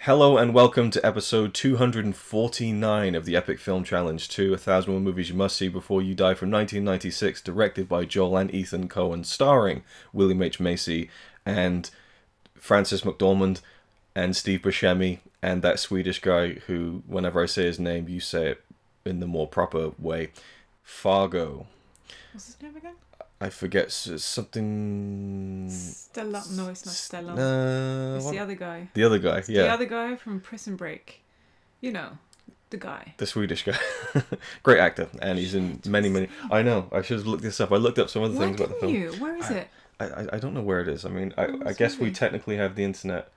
Hello and welcome to episode 249 of the Epic Film Challenge 2, 1,001 Movies You Must See Before You Die from 1996, directed by Joel and Ethan Coen, starring Willam H. Macy and Francis McDormand and Steve Buscemi and that Swedish guy who, whenever I say his name, you say it in the more proper way, Fargo. What's his name again? I forget something... Stella. No, it's not Stella. It's what? the other guy. The other guy, yeah. The other guy from Prison Break. You know, the guy. The Swedish guy. Great actor. And he's in many... I know, I should have looked this up. I looked up some other things about the film. Where is it? I don't know where it is. I mean, I guess we technically have the internet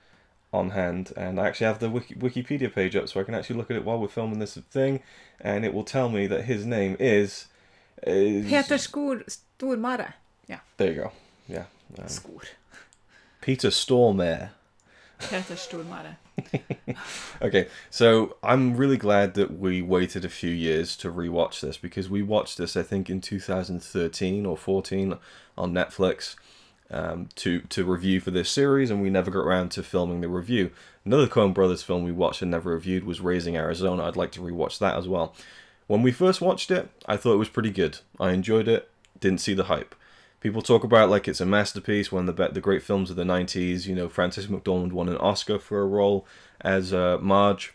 on hand. And I actually have the Wikipedia page up so I can actually look at it while we're filming this thing. And it will tell me that his name is... Peter Stormare. Yeah. There you go. Yeah. Skor. Peter Stormare. Peter Stormare. Okay, so I'm really glad that we waited a few years to rewatch this because we watched this, I think, in 2013 or 14 on Netflix to review for this series, and we never got around to filming the review. Another Coen Brothers film we watched and never reviewed was Raising Arizona. I'd like to rewatch that as well. When we first watched it, I thought it was pretty good. I enjoyed it. Didn't see the hype. People talk about it like it's a masterpiece, one of the great films of the 90s. You know, Frances McDormand won an Oscar for a role as Marge.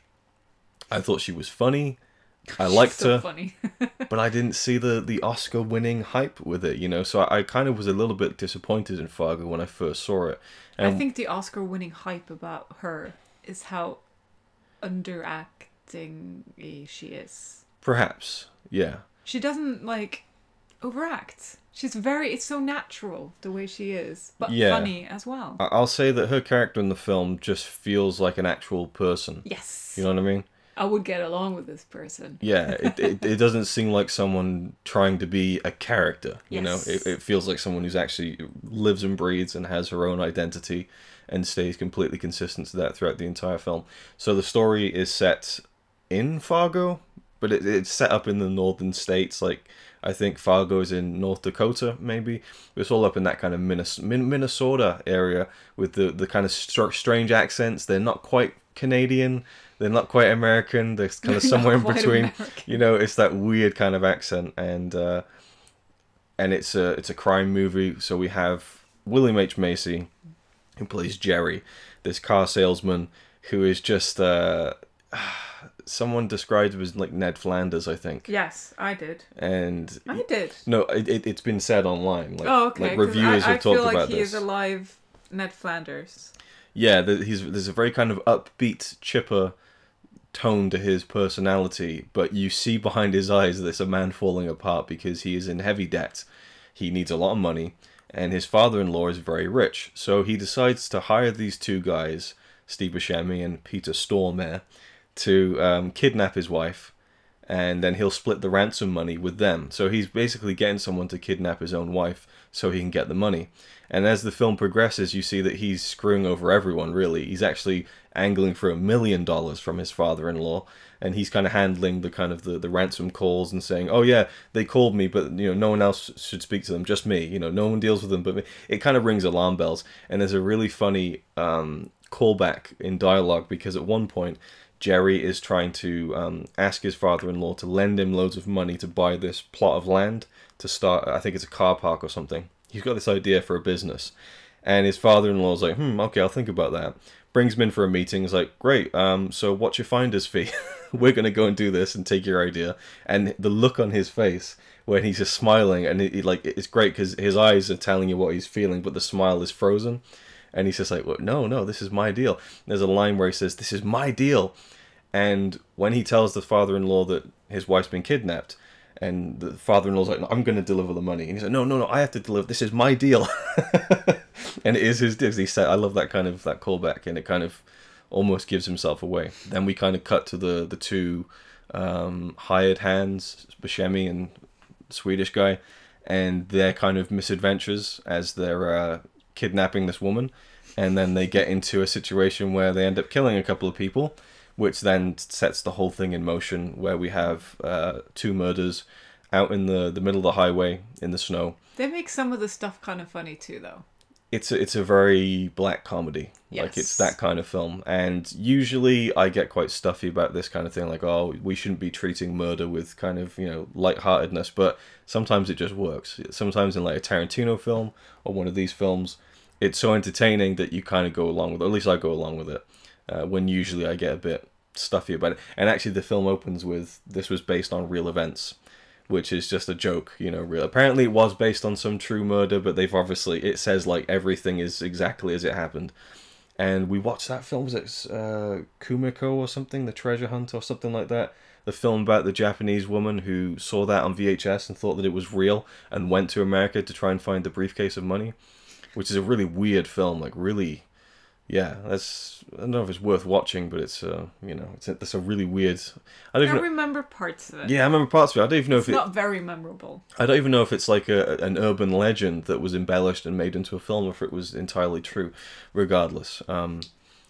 I thought she was funny. I liked her. Funny. But I didn't see the Oscar-winning hype with it, you know. So I kind of was a little bit disappointed in Fargo when I first saw it. And I think the Oscar-winning hype about her is how underacting she is. Perhaps, yeah. She doesn't, like, overact. It's so natural the way she is, but funny as well. I'll say that her character in the film just feels like an actual person. Yes. You know what I mean? I would get along with this person. Yeah, it doesn't seem like someone trying to be a character, you know? It feels like someone who's actually lives and breathes and has her own identity and stays completely consistent to that throughout the entire film. So the story is set in Fargo, but it's set up in the northern states, like... I think Fargo is in North Dakota, maybe. It's all up in that kind of Minnesota area with the kind of strange accents. They're not quite Canadian. They're not quite American. They're kind of somewhere in between. American. You know, it's that weird kind of accent. And it's a crime movie. So we have Willam H. Macy, who plays Jerry, this car salesman who is just... someone described him as like Ned Flanders, I think. Yes, I did. And I did. No, it's been said online. Like, oh, okay. Like reviewers have talked about this. I feel like he is a live Ned Flanders. Yeah, there's a very kind of upbeat, chipper tone to his personality, but you see behind his eyes there's a man falling apart because he is in heavy debt. He needs a lot of money, and his father-in-law is very rich. So he decides to hire these two guys, Steve Buscemi and Peter Stormare, to kidnap his wife, and then he'll split the ransom money with them. So he's basically getting someone to kidnap his own wife so he can get the money. And as the film progresses, you see that he's screwing over everyone, really. He's actually angling for $1 million from his father-in-law, and he's kind of handling the kind of the ransom calls and saying, oh yeah, they called me, but you know, no one else should speak to them, just me. You know, no one deals with them but me. It kind of rings alarm bells. And there's a really funny callback in dialogue, because at one point, Jerry is trying to ask his father-in-law to lend him loads of money to buy this plot of land to start, I think it's a car park or something. He's got this idea for a business. And his father-in-law's like, okay, I'll think about that. Brings him in for a meeting. He's like, great, so what's your finder's fee? We're going to go and do this and take your idea. And the look on his face when he's just smiling, and it's great because his eyes are telling you what he's feeling, but the smile is frozen. And he's just like, well, no, this is my deal. There's a line where he says, this is my deal. And when he tells the father-in-law that his wife's been kidnapped, and the father-in-law's like, no, I'm going to deliver the money. And he's like, no, I have to deliver. This is my deal. And it is his deal. He said, I love that kind of that callback, and it kind of almost gives himself away. Then we kind of cut to the two hired hands, Buscemi and Swedish guy, and their kind of misadventures as they're kidnapping this woman, and then they get into a situation where they end up killing a couple of people, which then sets the whole thing in motion, where we have two murders out in the middle of the highway in the snow. They make some of the stuff kind of funny too, though. it's a very black comedy. Yes. Like, it's that kind of film. And usually I get quite stuffy about this kind of thing. Like, oh, we shouldn't be treating murder with kind of, lightheartedness. But sometimes it just works. Sometimes in like a Tarantino film or one of these films, it's so entertaining that you kind of go along with it. At least I go along with it. When usually I get a bit stuffy about it. And actually the film opens with, this was based on real events, which is just a joke, real. Apparently it was based on some true murder, but they've obviously, it says like everything is exactly as it happened. And we watched that film, was it Kumiko or something, The Treasure Hunt or something like that? The film about the Japanese woman who saw that on VHS and thought that it was real and went to America to try and find the briefcase of money, which is a really weird film, like really... Yeah, I don't know if it's worth watching, but it's it's a really weird. I remember parts of it. Yeah, I remember parts of it. I don't even know if it's not very memorable. I don't even know if it's like an urban legend that was embellished and made into a film, or if it was entirely true. Regardless,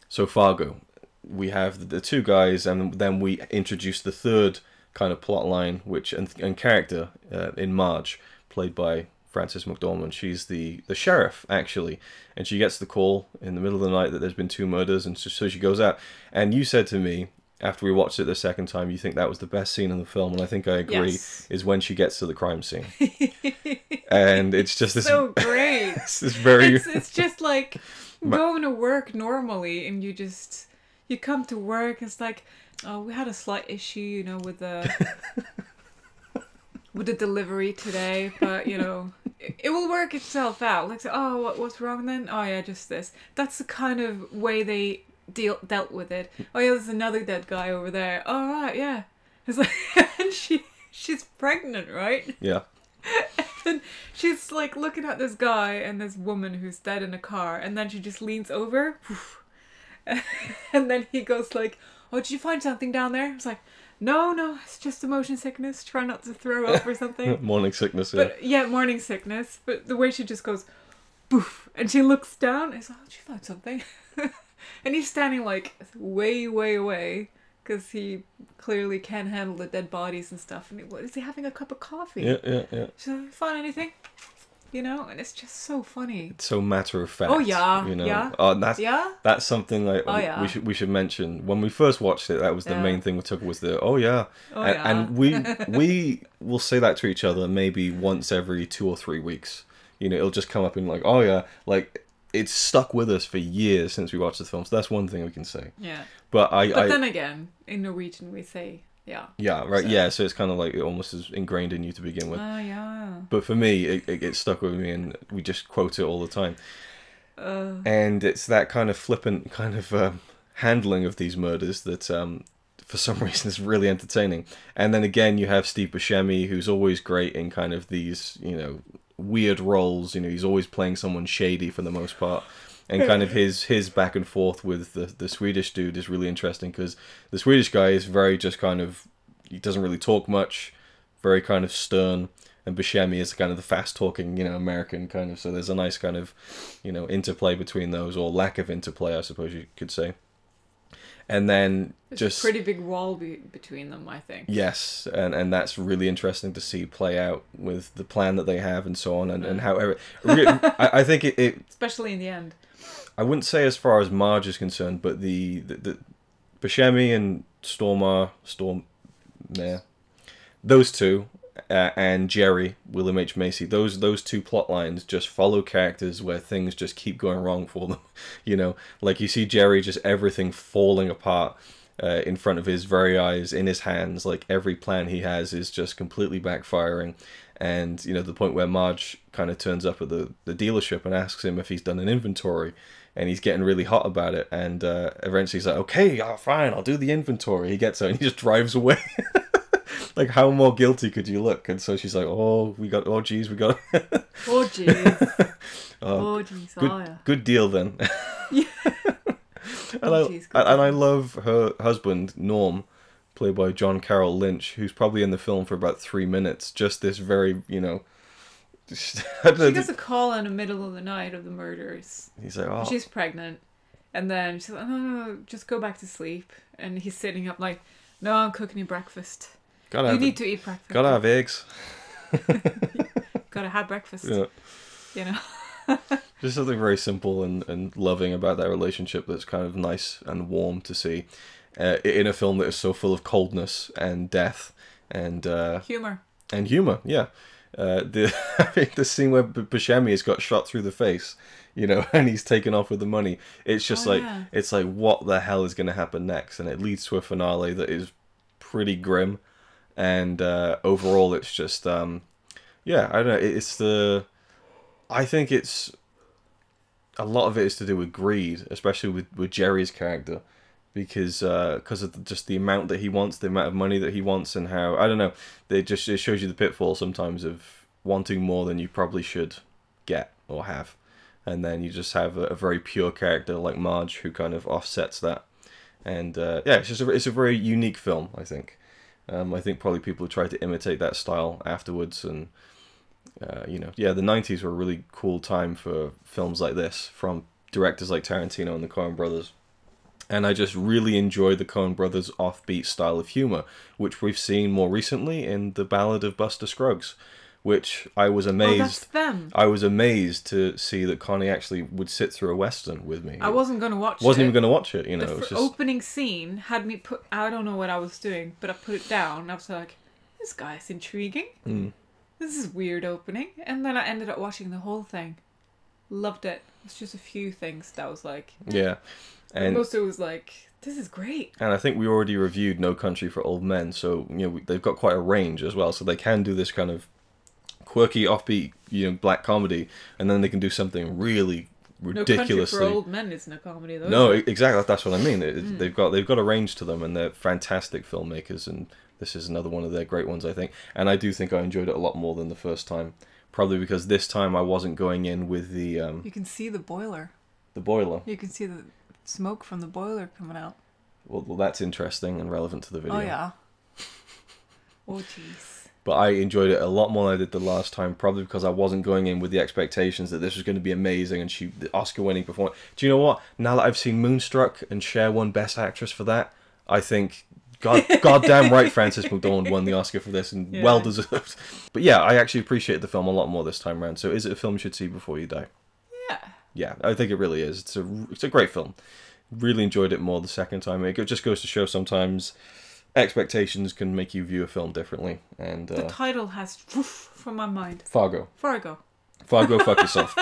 so Fargo, we have the two guys, and then we introduce the third kind of plot line, which and character in Marge, played by Frances McDormand. She's the sheriff, actually, and she gets the call in the middle of the night that there's been two murders, and so she goes out. And you said to me, after we watched it the second time, you think that was the best scene in the film, and I think I agree, yes. is when she gets to the crime scene. And it's just this... so great. It's very... It's just like going to work normally, and you come to work, it's like, oh, we had a slight issue, with the... with the delivery today, but it will work itself out. Like, oh, what's wrong then? Oh yeah, just this. That's the kind of way they dealt with it. Oh yeah, there's another dead guy over there. Oh right, yeah. It's like, and she's pregnant, right? Yeah. And she's like looking at this guy and this woman who's dead in a car, and then she just leans over, and then he goes like, "Oh, did you find something down there?" It's like, No, it's just the motion sickness. Try not to throw up or something. Morning sickness, yeah. But yeah, morning sickness. But the way she just goes, boof, and she looks down, and it's like, oh, did you find something? And he's standing like way, way away, because he clearly can't handle the dead bodies and stuff. And what is he having a cup of coffee? Yeah. She's like, find anything? And it's just so funny. It's so matter of fact. Oh yeah, yeah. That's something like we should mention. When we first watched it, that was the main thing we took was the and we will say that to each other maybe once every 2 or 3 weeks. It'll just come up in like, oh yeah, like it's stuck with us for years since we watched the film. So that's one thing we can say. Yeah. But then again, in Norwegian we say. Yeah. Yeah, right. So. Yeah, so it's kind of like it almost is ingrained in you to begin with. Oh, yeah. But for me, it stuck with me, and we just quote it all the time. And it's that kind of flippant kind of handling of these murders that, for some reason, is really entertaining. And then again, you have Steve Buscemi, who's always great in kind of these, weird roles. He's always playing someone shady for the most part. And kind of his back and forth with the Swedish dude is really interesting, because the Swedish guy is very just kind of, he doesn't really talk much, very kind of stern, and Buscemi is kind of the fast-talking, American kind of, so there's a nice kind of, interplay between those, or lack of interplay, I suppose you could say. And then there's just... a pretty big wall between them, I think. Yes, and that's really interesting to see play out with the plan that they have and so on, and how... I think it... Especially in the end. I wouldn't say as far as Marge is concerned, but the Buscemi and Stormare, those two, and Jerry, Willam H. Macy, those two plot lines just follow characters where things just keep going wrong for them. Like you see Jerry, just everything falling apart in front of his very eyes, in his hands. Like every plan he has is just completely backfiring. And, the point where Marge kind of turns up at the dealership and asks him if he's done an inventory, and he's getting really hot about it, and eventually he's like, okay, fine, I'll do the inventory. He gets out and he just drives away. Like, how more guilty could you look? And so she's like, oh geez, we got... oh, jeez. Oh, jeez, good deal then. Yeah. And I love her husband, Norm, played by John Carroll Lynch, who's probably in the film for about 3 minutes. Just this very, she gets a call in the middle of the night of the murders. He's like, oh. She's pregnant. And then she's like, no, just go back to sleep. And he's sitting up like, no, I'm cooking you breakfast. You need to eat breakfast. Gotta have eggs. Gotta have breakfast. Yeah. Just something very simple and loving about that relationship that's kind of nice and warm to see in a film that is so full of coldness and death and humor. And humor, yeah. The scene where Buscemi has got shot through the face, you know, and he's taken off with the money. It's just it's like, what the hell is going to happen next? And it leads to a finale that is pretty grim. And overall, it's just, yeah, I don't know. It's I think it's, a lot of it is to do with greed, especially with Jerry's character. Because of just the amount that he wants, the amount of money that he wants, and how, I don't know, it shows you the pitfall sometimes of wanting more than you probably should get or have. And then you just have a very pure character like Marge who kind of offsets that. And yeah, it's a very unique film, I think. I think probably people try to imitate that style afterwards, and you know, yeah, the 90s were a really cool time for films like this from directors like Tarantino and the Coen brothers. And I just really enjoy the Coen brothers' offbeat style of humor, which we've seen more recently in The Ballad of Buster Scruggs, which I was amazed. Oh, that's them. I was amazed to see that Connie actually would sit through a Western with me. I wasn't going to watch it. Wasn't even going to watch it, you know. The opening scene had me put... I don't know what I was doing, but I put it down. I was like, this guy's intriguing. This is weird opening. And then I ended up watching the whole thing. Loved it. It's just a few things that was like... Yeah. And most of it was like, this is great. And I think we already reviewed No Country for Old Men, so you know they've got quite a range as well. So they can do this kind of quirky, offbeat, you know, black comedy, and then they can do something really ridiculously. No Country for Old Men isn't a comedy, though. No, exactly. That's what I mean. They've got a range to them, and they're fantastic filmmakers. And this is another one of their great ones, I think. And I do think I enjoyed it a lot more than the first time, probably because this time I wasn't going in with the. You can see the boiler. The boiler. You can see the smoke from the boiler coming out. Well, that's interesting and relevant to the video. Oh, yeah. Oh, jeez. But I enjoyed it a lot more than I did the last time, probably because I wasn't going in with the expectations that this was going to be amazing and the Oscar-winning performance. Do you know what? Now that I've seen Moonstruck and Cher won Best Actress for that, I think, goddamn right Frances McDormand won the Oscar for this, and well deserved. But yeah, I actually appreciated the film a lot more this time around. So is it a film you should see before you die? Yeah. Yeah, I think it really is. It's a great film. Really enjoyed it more the second time. It just goes to show sometimes expectations can make you view a film differently. And the title has from my mind. Fargo. Fargo, fuck yourself.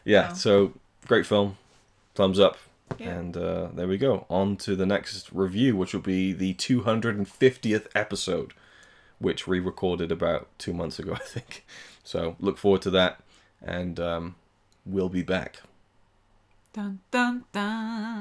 Yeah, so great film. Thumbs up. Yeah. And there we go. On to the next review, which will be the 250th episode, which we recorded about 2 months ago, I think. So look forward to that. And we'll be back. Dun, dun, dun.